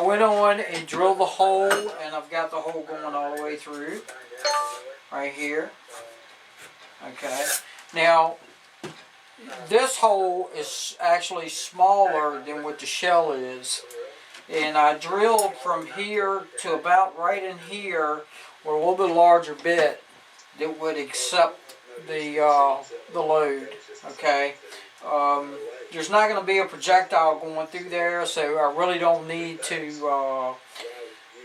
went on and drilled the hole, and I've got the hole going all the way through, right here. Okay. Now, this hole is actually smaller than what the shell is. And I drilled from here to about right in here, with a little bit larger bit that would accept the load. Okay. There's not going to be a projectile going through there, so I really don't need to,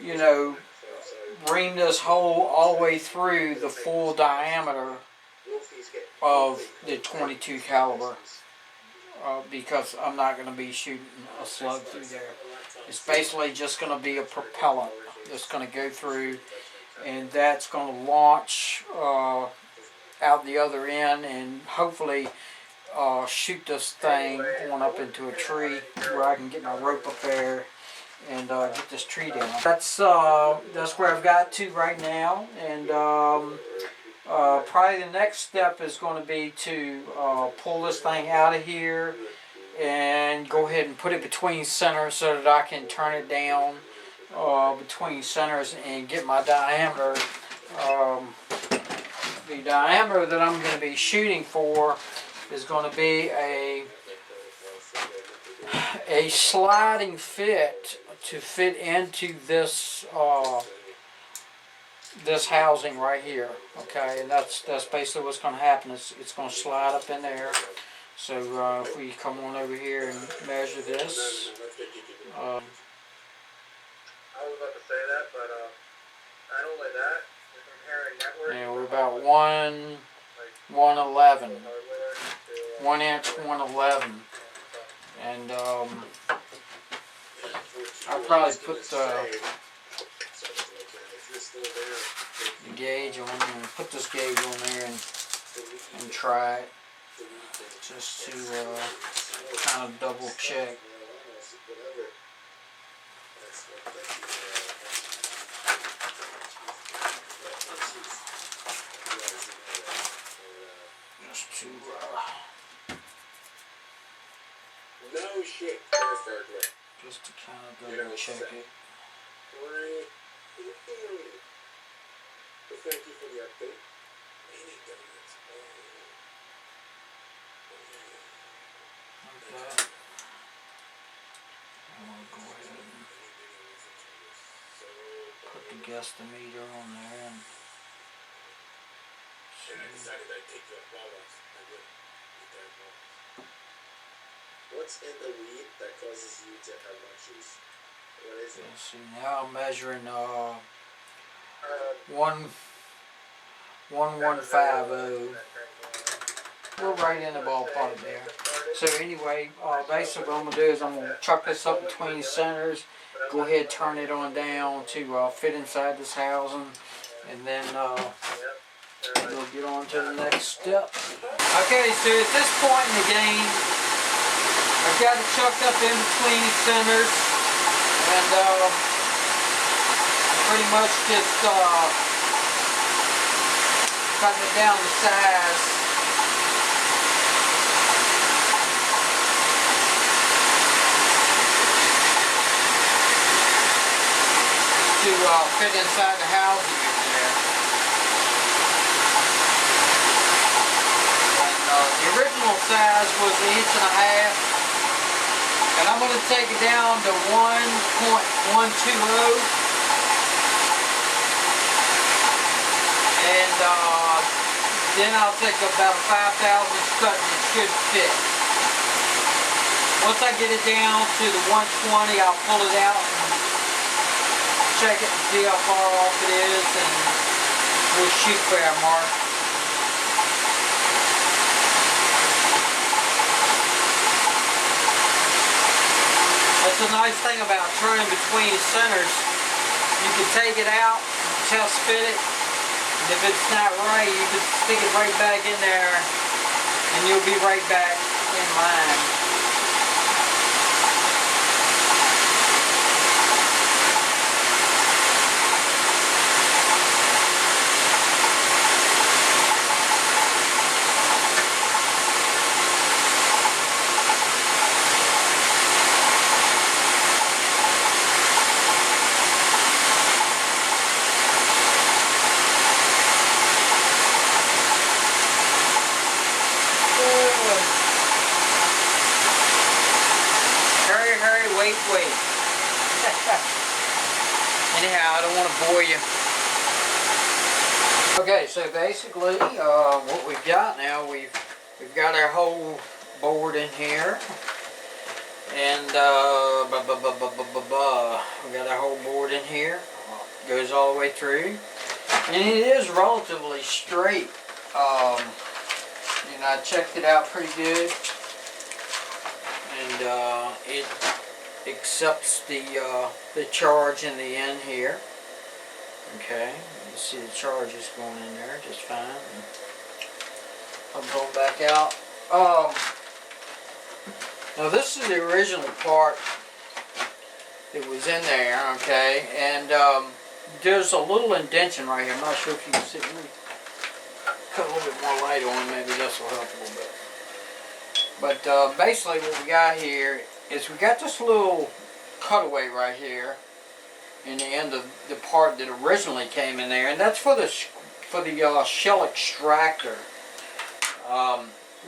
you know, ream this hole all the way through the full diameter of the 22 caliber, because I'm not going to be shooting a slug through there. It's basically just going to be a propellant that's going to go through, and that's going to launch out the other end and hopefully shoot this thing on up into a tree where I can get my rope up there and get this tree down. That's where I've got to right now, and probably the next step is going to be to pull this thing out of here and go ahead and put it between centers so that I can turn it down between centers and get my diameter. The diameter that I'm going to be shooting for is going to be a sliding fit to fit into this this housing right here. Okay, and that's basically what's going to happen. It's going to slide up in there. So if we come on over here and measure this, I was about to say that, but not only that, we're comparing network. yeah, we're about 111, 1 inch 111, and I'll probably put the gauge on and put this gauge on there and try it, just to kind of double check. Just to no shit. just to kind of double check it. Thank you for the update. Okay. I'm going to go ahead and put the guesstimeter on there and see. What's in the weed that causes you to have munchies? What is it? Let's see, now I'm measuring 1150. We're right in the ballpark there. So anyway, basically what I'm going to do is I'm going to chuck this up between centers, go ahead turn it on down to fit inside this housing, and then we'll get on to the next step. Okay, so at this point in the game, I've got it chucked up in between centers, and pretty much just cutting it down to size. To fit inside the housing over there. And the original size was 1.5 inches. And I'm going to take it down to 1.120. And then I'll take about a 5,000 cut and it should fit. Once I get it down to the 120, I'll pull it out and check it and see how far off it is, and we'll shoot for our mark. That's a nice thing about turning between centers. You can take it out, test fit it, and if it's not right, you can stick it right back in there, and you'll be right back in line. wait. Anyhow, I don't want to bore you. Okay, so basically, what we've got now, we've got our whole board in here, and we got our whole board in here. Goes all the way through, and it is relatively straight. And I checked it out pretty good, and it accepts the charge in the end here. Okay, you see the charge is going in there just fine. I'm going back out. Now this is the original part that was in there, okay, and there's a little indention right here. I'm not sure if you can see. Let me cut a little bit more light on, maybe this will help a little bit. But basically what we got here is we got this little cutaway right here in the end of the part that originally came in there, and that's for the shell extractor.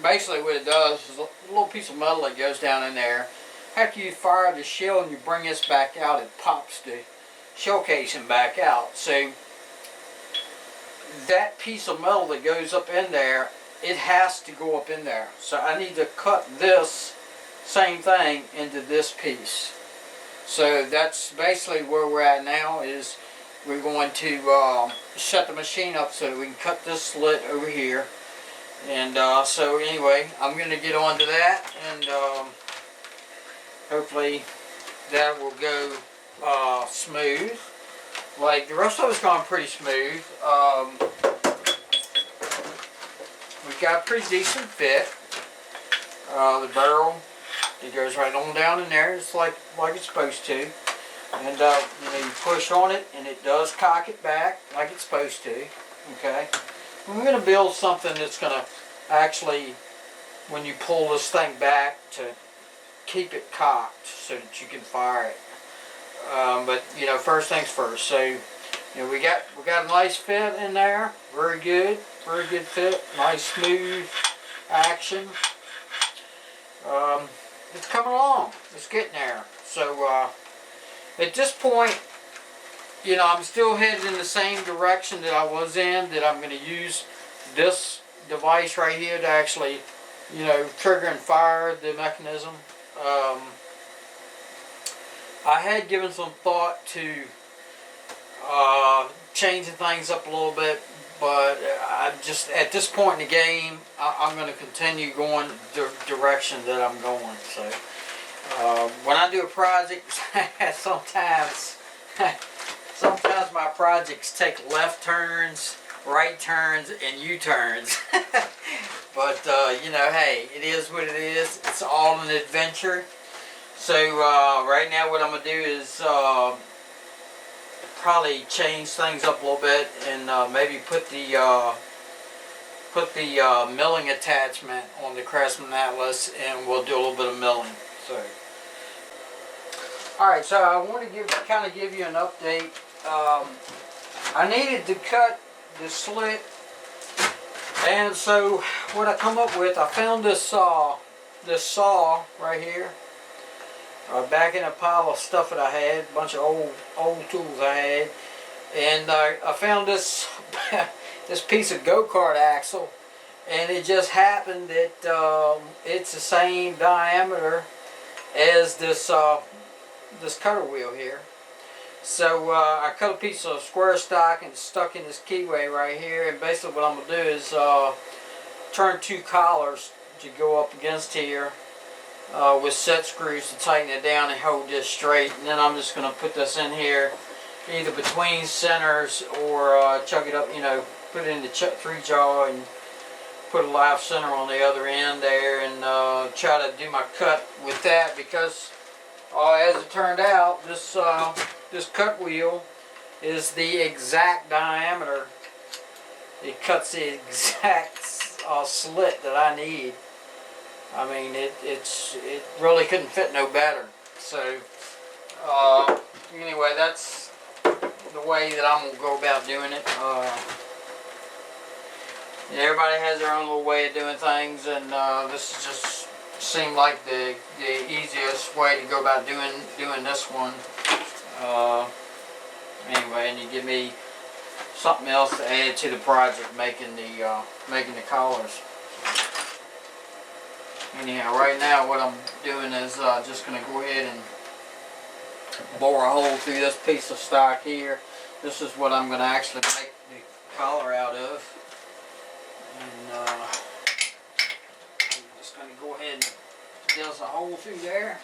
Basically what it does is a little piece of metal that goes down in there. After you fire the shell and you bring this back out, it pops the shell casing back out. So that piece of metal that goes up in there, it has to go up in there. So I need to cut this same thing into this piece. So that's basically where we're at now, is we're going to set the machine up so that we can cut this slit over here. And so anyway, I'm going to get on to that, and hopefully that will go smooth. Like the rest of it's gone pretty smooth. We've got a pretty decent fit. The barrel, it goes right on down in there. It's like it's supposed to. And you push on it, and it does cock it back like it's supposed to. Okay. And we're going to build something that's going to actually, when you pull this thing back, to keep it cocked so that you can fire it. But first things first. So we got a nice fit in there. Very good fit. Nice smooth action. It's coming along. It's getting there. So at this point, I'm still headed in the same direction that I was in. That I'm going to use this device right here to actually, trigger and fire the mechanism. I had given some thought to changing things up a little bit, but I just, at this point in the game, I'm going to continue going the direction that I'm going. So when I do a project, sometimes my projects take left turns, right turns, and U-turns. But hey, it is what it is. It's all an adventure. So right now what I'm going to do is probably change things up a little bit, and maybe put the milling attachment on the Craftsman Atlas, and we'll do a little bit of milling. So alright, so I want to kind of give you an update. I needed to cut the slit, and so what I come up with, I found this saw right here. Back in a pile of stuff that I had, a bunch of old tools I had, and I found this this piece of go-kart axle, and it just happened that it's the same diameter as this this cutter wheel here. So I cut a piece of square stock and stuck in this keyway right here, and basically what I'm going to do is turn two collars to go up against here with set screws to tighten it down and hold this straight, and then I'm just going to put this in here either between centers or chuck it up, put it in the 3-jaw and put a live center on the other end there, and try to do my cut with that, because as it turned out, this cut wheel is the exact diameter. It cuts the exact slit that I need. I mean, it really couldn't fit no better. So anyway, that's the way that I'm gonna go about doing it. Everybody has their own little way of doing things, and this is seemed like the easiest way to go about doing this one. Anyway, and you give me something else to add to the project, making the collars. Anyhow, right now what I'm doing is just going to go ahead and bore a hole through this piece of stock here. This is what I'm going to actually make the collar out of. And I'm just going to go ahead and there's a hole through there.